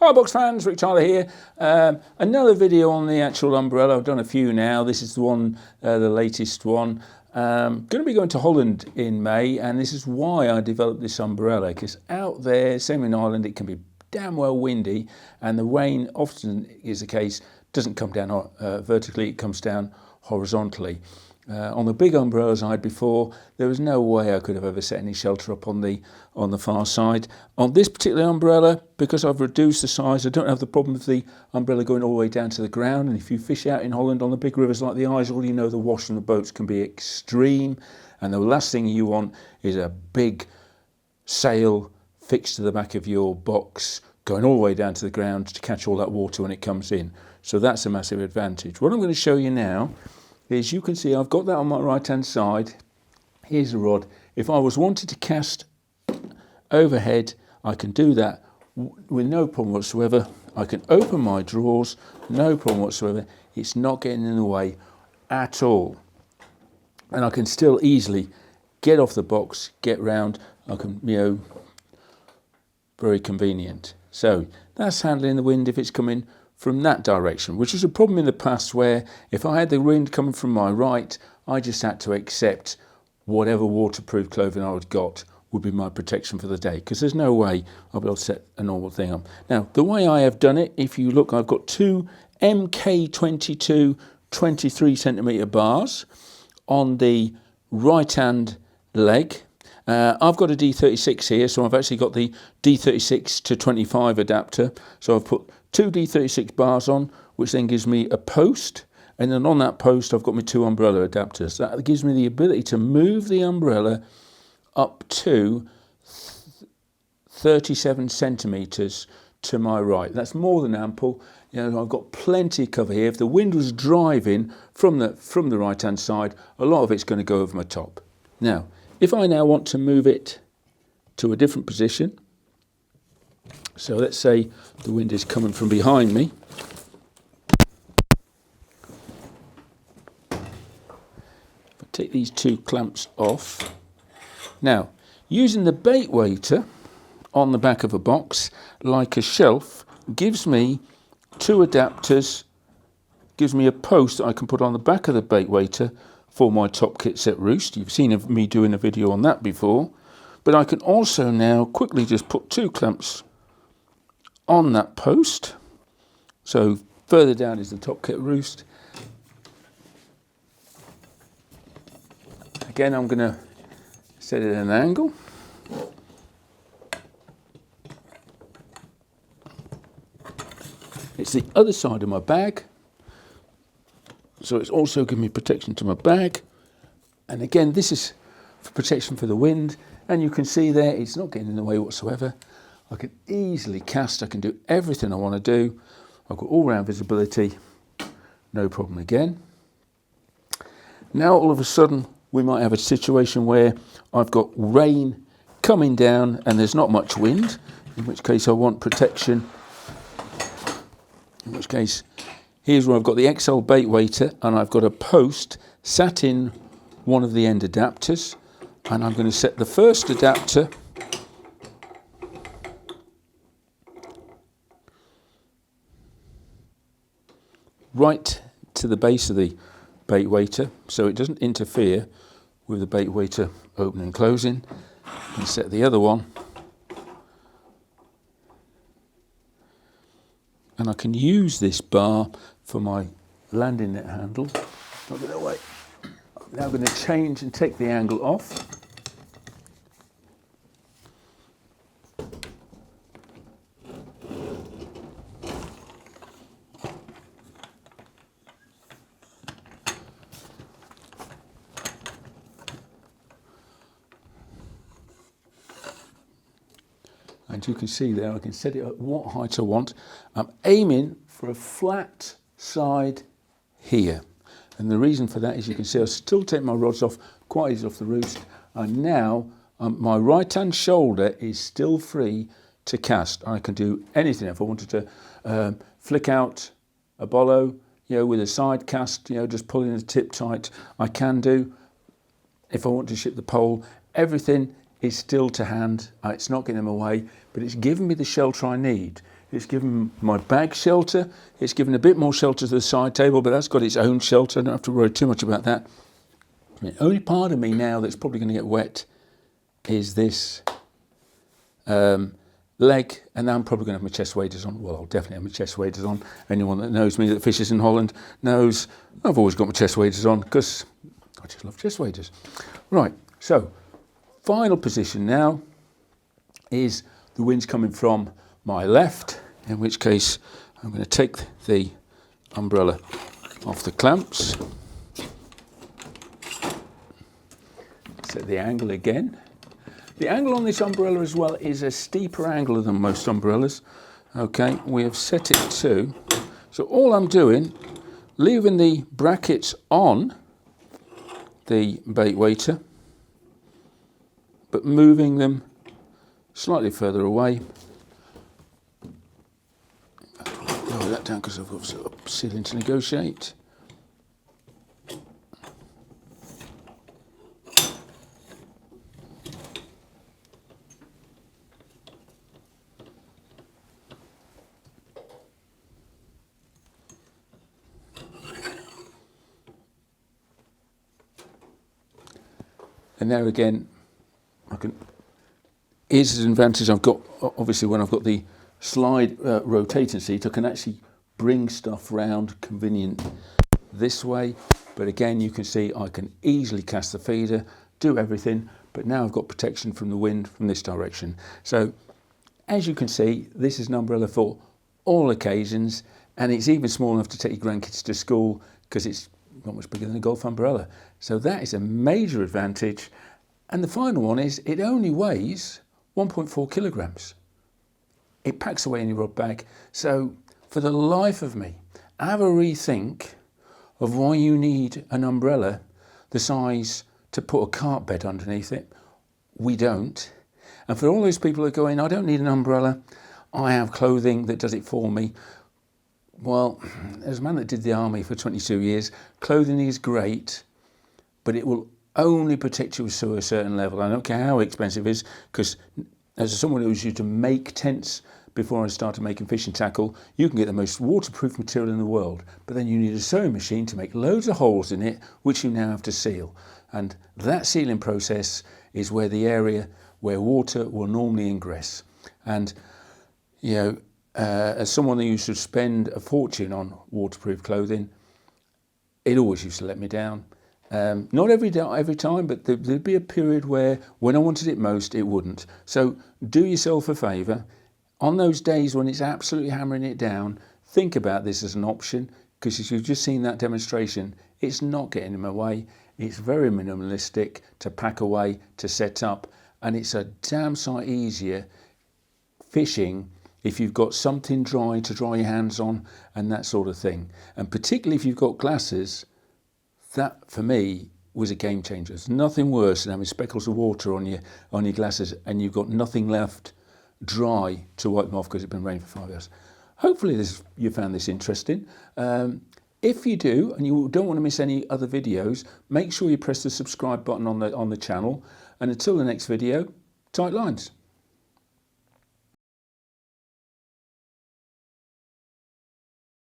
Octbox fans, Rick Tyler here. Another video on the actual umbrella. I've done a few now. This is the one, the latest one. Going to be going to Holland in May, and this is why I developed this umbrella, because out there, same in Ireland, it can be damn well windy, and the rain often is the case, doesn't come down vertically, it comes down horizontally. On the big umbrellas I had before, there was no way I could have ever set any shelter up on the far side. On this particular umbrella, because I've reduced the size, I don't have the problem of the umbrella going all the way down to the ground. And if you fish out in Holland on the big rivers like the Ijssel, you know the wash on the boats can be extreme. And the last thing you want is a big sail fixed to the back of your box, going all the way down to the ground to catch all that water when it comes in. So that's a massive advantage. What I'm going to show you now is, you can see I've got that on my right hand side. Here's the rod. If I was wanting to cast overhead, I can do that with no problem whatsoever. I can open my drawers, no problem whatsoever. It's not getting in the way at all. And I can still easily get off the box, get round. I can, very convenient. So that's handling the wind if it's coming from that direction, which was a problem in the past where if I had the wind coming from my right, I just had to accept whatever waterproof clothing I had got would be my protection for the day, because there's no way I'll be able to set a normal thing up. Now, the way I have done it, if you look, I've got two MK22 23 centimetre bars on the right hand leg. I've got a D36 here, so I've actually got the D36 to 25 adapter. So I've put two D36 bars on, which then gives me a post, and then on that post I've got my two umbrella adapters. That gives me the ability to move the umbrella up to 37 centimetres to my right. That's more than ample. I've got plenty of cover here. If the wind was driving from the right hand side, a lot of it's going to go over my top. Now, if I now want to move it to a different position, so let's say the wind is coming from behind me. If I take these two clamps off. Now, using the bait weighter on the back of a box, like a shelf, gives me two adapters, gives me a post that I can put on the back of the bait weighter for my top kit set roost. You've seen me doing a video on that before. But I can also now quickly just put two clamps on that post. So further down is the top kit roost. Again, I'm going to set it at an angle. It's the other side of my bag. So it's also giving me protection to my bag. And again, this is for protection for the wind. And you can see there, it's not getting in the way whatsoever. I can easily cast, I can do everything I want to do. I've got all round visibility, no problem again. Now all of a sudden, we might have a situation where I've got rain coming down and there's not much wind, in which case I want protection. In which case, here's where I've got the Ijssel bait weighter, and I've got a post sat in one of the end adapters, and I'm going to set the first adapter right to the base of the bait weighter, so it doesn't interfere with the bait weighter opening and closing, and set the other one, and I can use this bar for my landing net handle. Not going away. I'm now going to change and take the angle off. And you can see there, I can set it at what height I want. I'm aiming for a flat side here. And the reason for that is, you can see I still take my rods off quite easily off the roost. And now my right hand shoulder is still free to cast. I can do anything. If I wanted to flick out a bollo, with a side cast, just pulling the tip tight, I can do. If I want to ship the pole, everything is still to hand. It's not getting them away, but it's given me the shelter I need. It's given my bag shelter. It's given a bit more shelter to the side table, but that's got its own shelter. I don't have to worry too much about that. The only part of me now that's probably going to get wet is this leg, and I'm probably going to have my chest waders on. Well, I'll definitely have my chest waders on. Anyone that knows me that fishes in Holland knows I've always got my chest waders on because I just love chest waders. Right, so final position now is the wind's coming from my left, in which case I'm going to take the umbrella off the clamps, set the angle again. The angle on this umbrella as well is a steeper angle than most umbrellas. Okay, we have set it to, so all I'm doing, leaving the brackets on the bait waiter, but moving them slightly further away. Lower that down because I've got a ceiling to negotiate. And there again, here's an advantage I've got, obviously when I've got the slide rotating seat, I can actually bring stuff round convenient this way. But again, you can see I can easily cast the feeder, do everything, but now I've got protection from the wind from this direction. So as you can see, this is an umbrella for all occasions, and it's even small enough to take your grandkids to school because it's not much bigger than a golf umbrella. So that is a major advantage. And the final one is it only weighs 1.4 kilograms. It packs away in your rod bag. So for the life of me, have a rethink of why you need an umbrella the size to put a carpet bed underneath it. We don't. And for all those people that go in, I don't need an umbrella, I have clothing that does it for me. Well, as a man that did the army for 22 years, clothing is great, but it will only protect you to a certain level. I don't care how expensive it is, because as someone who was used to make tents before I started making fishing tackle, you can get the most waterproof material in the world, but then you need a sewing machine to make loads of holes in it, which you now have to seal. And that sealing process is where the area where water will normally ingress. And, you know, as someone who used to spend a fortune on waterproof clothing, it always used to let me down. Not every time, but there'd be a period where when I wanted it most, it wouldn't. So do yourself a favour. On those days when it's absolutely hammering it down, think about this as an option, because as you've just seen that demonstration, it's not getting in my way. It's very minimalistic to pack away, to set up, and it's a damn sight easier fishing if you've got something dry to dry your hands on and that sort of thing. And particularly if you've got glasses, that for me was a game changer. There's nothing worse than having speckles of water on your glasses and you've got nothing left dry to wipe them off because it's been raining for 5 hours. Hopefully you found this interesting. If you do and you don't want to miss any other videos, make sure you press the subscribe button on the channel. And until the next video, tight lines.